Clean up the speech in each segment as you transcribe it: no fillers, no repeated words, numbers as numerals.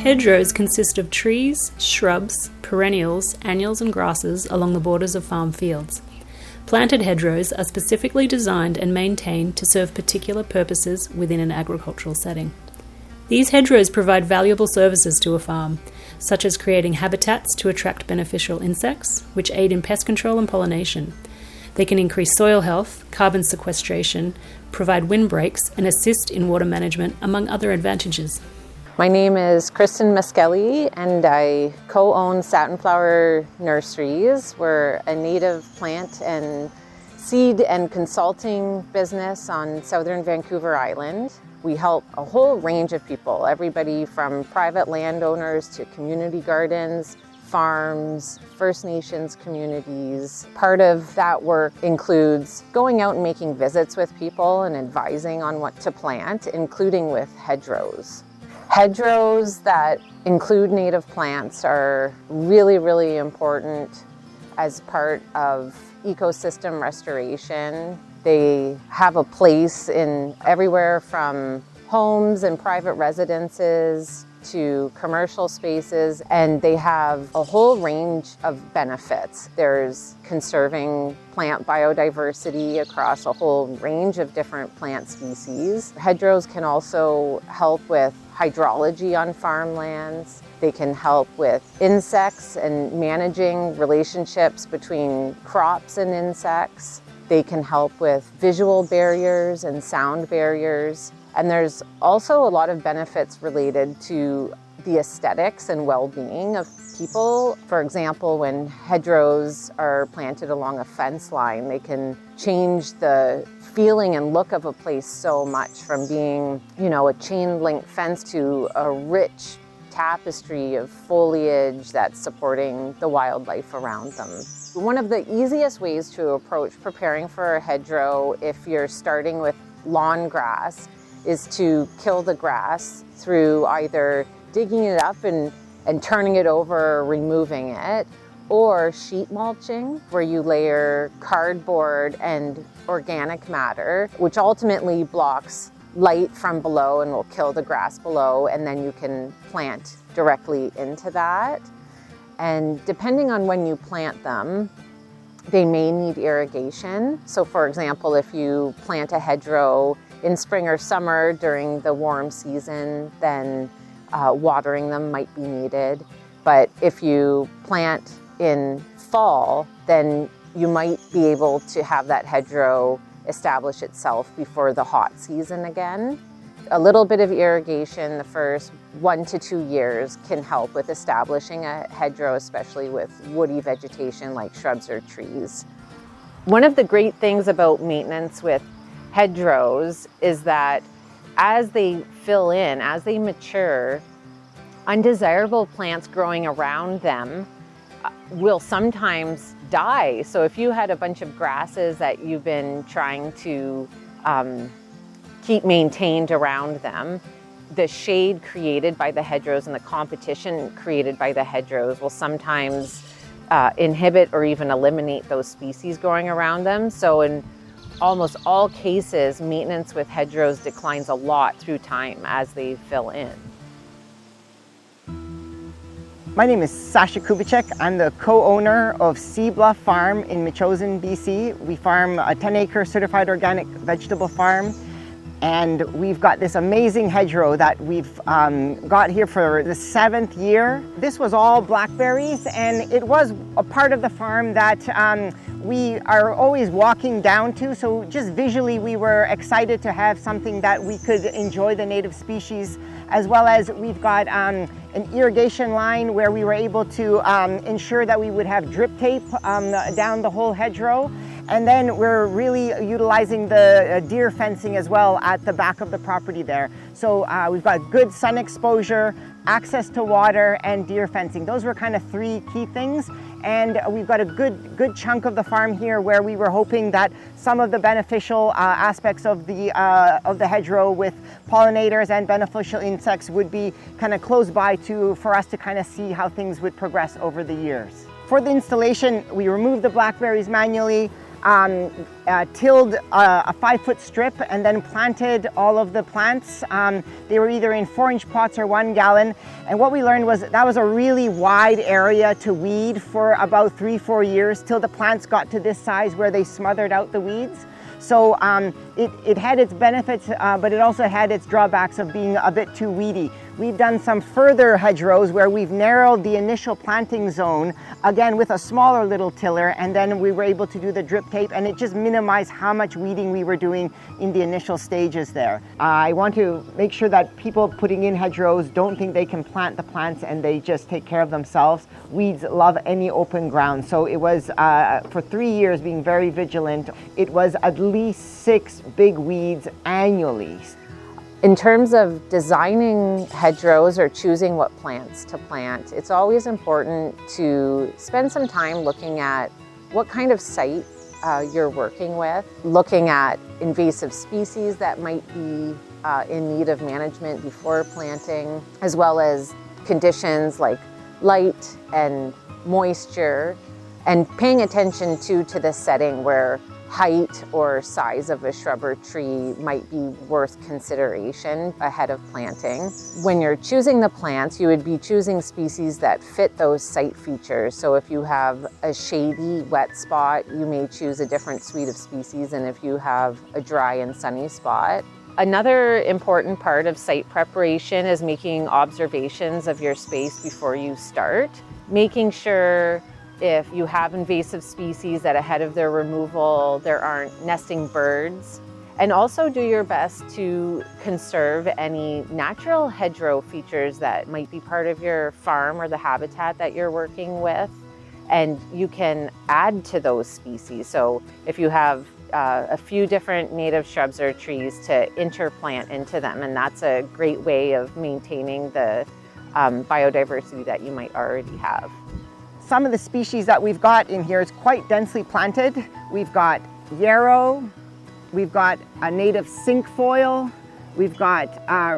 Hedgerows consist of trees, shrubs, perennials, annuals and grasses along the borders of farm fields. Planted hedgerows are specifically designed and maintained to serve particular purposes within an agricultural setting. These hedgerows provide valuable services to a farm, such as creating habitats to attract beneficial insects, which aid in pest control and pollination. They can increase soil health, carbon sequestration, provide windbreaks, and assist in water management, among other advantages. My name is Kristen Meskelly, and I co-own Satin Flower Nurseries. We're a native plant and seed and consulting business on southern Vancouver Island. We help a whole range of people, everybody from private landowners to community gardens, farms, First Nations communities. Part of that work includes going out and making visits with people and advising on what to plant, including with hedgerows. Hedgerows that include native plants are really, really important as part of ecosystem restoration. They have a place in everywhere from homes and private residences to commercial spaces, and they have a whole range of benefits. There's conserving plant biodiversity across a whole range of different plant species. Hedgerows can also help with hydrology on farmlands. They can help with insects and managing relationships between crops and insects. They can help with visual barriers and sound barriers. And there's also a lot of benefits related to the aesthetics and well-being of people. For example, when hedgerows are planted along a fence line, they can change the feeling and look of a place so much, from being, a chain link fence to a rich tapestry of foliage that's supporting the wildlife around them. One of the easiest ways to approach preparing for a hedgerow, if you're starting with lawn grass, is to kill the grass through either digging it up and turning it over or removing it, or sheet mulching, where you layer cardboard and organic matter, which ultimately blocks light from below and will kill the grass below, and then you can plant directly into that. And depending on when you plant them, they may need irrigation. So for example, if you plant a hedgerow in spring or summer during the warm season, then watering them might be needed. But if you plant in fall, then you might be able to have that hedgerow establish itself before the hot season again. A little bit of irrigation the first 1 to 2 years can help with establishing a hedgerow, especially with woody vegetation like shrubs or trees. One of the great things about maintenance with hedgerows is that as they fill in, as they mature, undesirable plants growing around them will sometimes die. So if you had a bunch of grasses that you've been trying to keep maintained around them, the shade created by the hedgerows and the competition created by the hedgerows will sometimes inhibit or even eliminate those species growing around them. So in almost all cases, maintenance with hedgerows declines a lot through time as they fill in. My name is Sasha Kubicek. I'm the co-owner of Sea Bluff Farm in Metchosin, BC. We farm a 10-acre certified organic vegetable farm, and we've got this amazing hedgerow that we've got here for the 7th year. This was all blackberries, and it was a part of the farm that we are always walking down to, so just visually we were excited to have something that we could enjoy the native species, as well as we've got an irrigation line where we were able to ensure that we would have drip tape down the whole hedgerow. And then we're really utilizing the deer fencing as well at the back of the property there. So we've got good sun exposure, access to water, and deer fencing. Those were kind of 3 key things. And we've got a good chunk of the farm here where we were hoping that some of the beneficial aspects of the hedgerow with pollinators and beneficial insects would be kind of close by for us to kind of see how things would progress over the years. For the installation, we removed the blackberries manually. tilled a 5-foot strip and then planted all of the plants. They were either in 4-inch pots or 1 gallon. And what we learned was that was a really wide area to weed for about 3-4 years till the plants got to this size where they smothered out the weeds. So it had its benefits, but it also had its drawbacks of being a bit too weedy. We've done some further hedgerows where we've narrowed the initial planting zone, again with a smaller little tiller, and then we were able to do the drip tape, and it just minimized how much weeding we were doing in the initial stages there. I want to make sure that people putting in hedgerows don't think they can plant the plants and they just take care of themselves. Weeds love any open ground. So it was, for 3 years, being very vigilant. It was at least 6 big weeds annually. In terms of designing hedgerows or choosing what plants to plant, it's always important to spend some time looking at what kind of site you're working with, looking at invasive species that might be in need of management before planting, as well as conditions like light and moisture, and paying attention to the setting where height or size of a shrub or tree might be worth consideration ahead of planting. When you're choosing the plants, you would be choosing species that fit those site features. So if you have a shady, wet spot, you may choose a different suite of species than if you have a dry and sunny spot. Another important part of site preparation is making observations of your space before you start, making sure if you have invasive species that ahead of their removal, there aren't nesting birds. And also do your best to conserve any natural hedgerow features that might be part of your farm or the habitat that you're working with. And you can add to those species. So if you have a few different native shrubs or trees, to interplant into them. And that's a great way of maintaining the biodiversity that you might already have. Some of the species that we've got in here is quite densely planted. We've got yarrow, we've got a native cinquefoil, we've got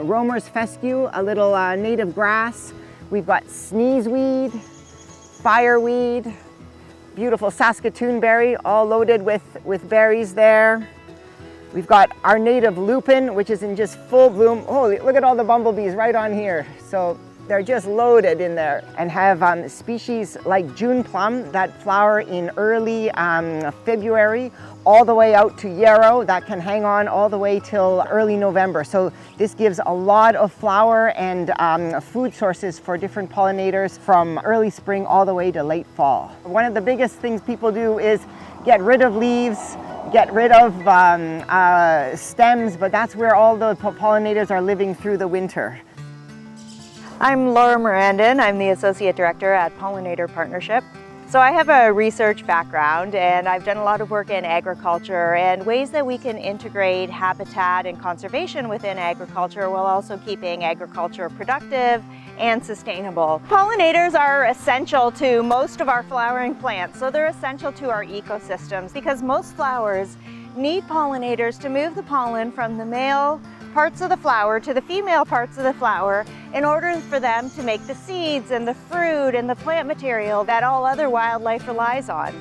roamer's fescue, a little native grass, we've got sneezeweed, fireweed, beautiful Saskatoon berry, all loaded with berries there. We've got our native lupin, which is in just full bloom. Holy, look at all the bumblebees right on here. So they're just loaded in there, and have species like June plum that flower in early February, all the way out to yarrow that can hang on all the way till early November. So this gives a lot of flower and food sources for different pollinators from early spring all the way to late fall. One of the biggest things people do is get rid of leaves, get rid of stems, but that's where all the pollinators are living through the winter. I'm Laura Mirandin. I'm the Associate Director at Pollinator Partnership. So I have a research background, and I've done a lot of work in agriculture and ways that we can integrate habitat and conservation within agriculture while also keeping agriculture productive and sustainable. Pollinators are essential to most of our flowering plants, so they're essential to our ecosystems because most flowers need pollinators to move the pollen from the male parts of the flower to the female parts of the flower in order for them to make the seeds and the fruit and the plant material that all other wildlife relies on.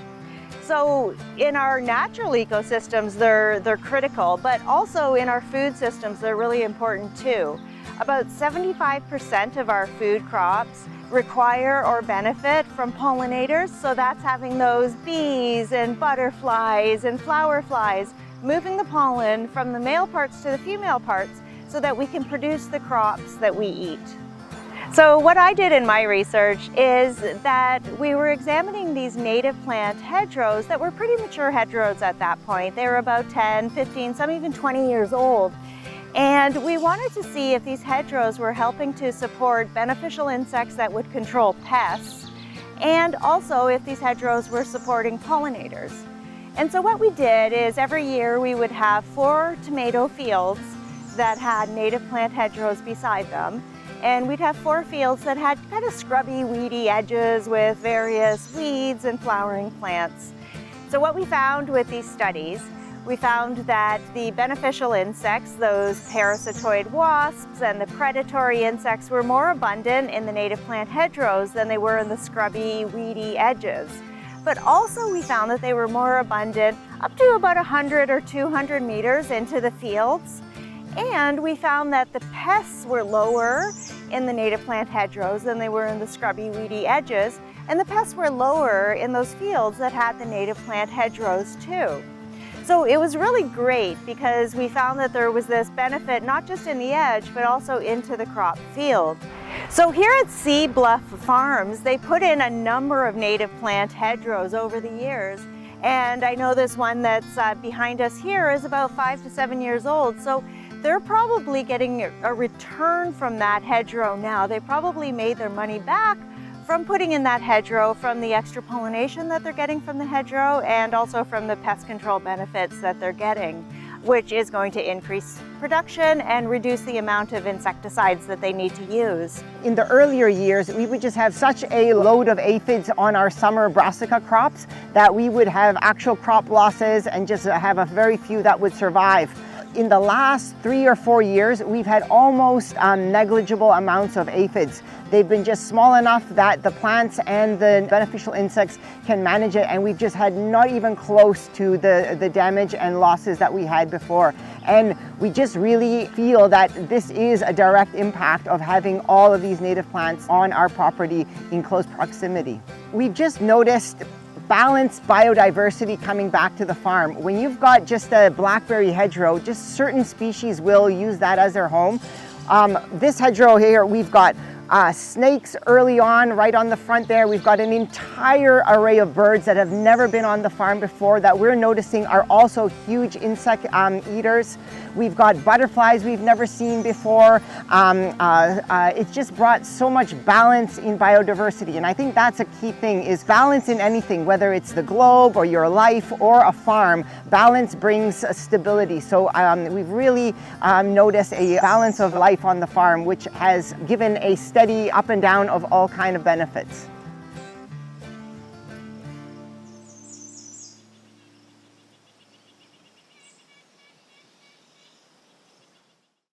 So in our natural ecosystems, they're critical, but also in our food systems, they're really important too. About 75% of our food crops require or benefit from pollinators, so that's having those bees and butterflies and flower flies moving the pollen from the male parts to the female parts so that we can produce the crops that we eat. So what I did in my research is that we were examining these native plant hedgerows that were pretty mature hedgerows at that point. They were about 10, 15, some even 20 years old. And we wanted to see if these hedgerows were helping to support beneficial insects that would control pests, and also if these hedgerows were supporting pollinators. And so what we did is every year we would have 4 tomato fields that had native plant hedgerows beside them. And we'd have 4 fields that had kind of scrubby, weedy edges with various weeds and flowering plants. So what we found with these studies, we found that the beneficial insects, those parasitoid wasps and the predatory insects, were more abundant in the native plant hedgerows than they were in the scrubby, weedy edges. but also we found that they were more abundant up to about 100 or 200 meters into the fields. And we found that the pests were lower in the native plant hedgerows than they were in the scrubby, weedy edges, and the pests were lower in those fields that had the native plant hedgerows too. So it was really great because we found that there was this benefit not just in the edge, but also into the crop field. So here at Sea Bluff Farms, they put in a number of native plant hedgerows over the years. And I know this one that's behind us here is about 5 to 7 years old. So they're probably getting a return from that hedgerow now. They probably made their money back from putting in that hedgerow, from the extra pollination that they're getting from the hedgerow, and also from the pest control benefits that they're getting, which is going to increase production and reduce the amount of insecticides that they need to use. In the earlier years, we would just have such a load of aphids on our summer brassica crops that we would have actual crop losses and just have a very few that would survive. In the last 3 or 4 years, we've had almost negligible amounts of aphids. They've been just small enough that the plants and the beneficial insects can manage it, and we've just had not even close to the damage and losses that we had before. And we just really feel that this is a direct impact of having all of these native plants on our property in close proximity. We've just noticed balanced biodiversity coming back to the farm. When you've got just a blackberry hedgerow, just certain species will use that as their home. This hedgerow here, we've got snakes early on, right on the front there. We've got an entire array of birds that have never been on the farm before that we're noticing are also huge insect eaters. We've got butterflies we've never seen before. It's just brought so much balance in biodiversity, and I think that's a key thing, is balance in anything, whether it's the globe or your life or a farm. Balance brings stability. So we've really noticed a balance of life on the farm, which has given a steady up and down of all kinds of benefits.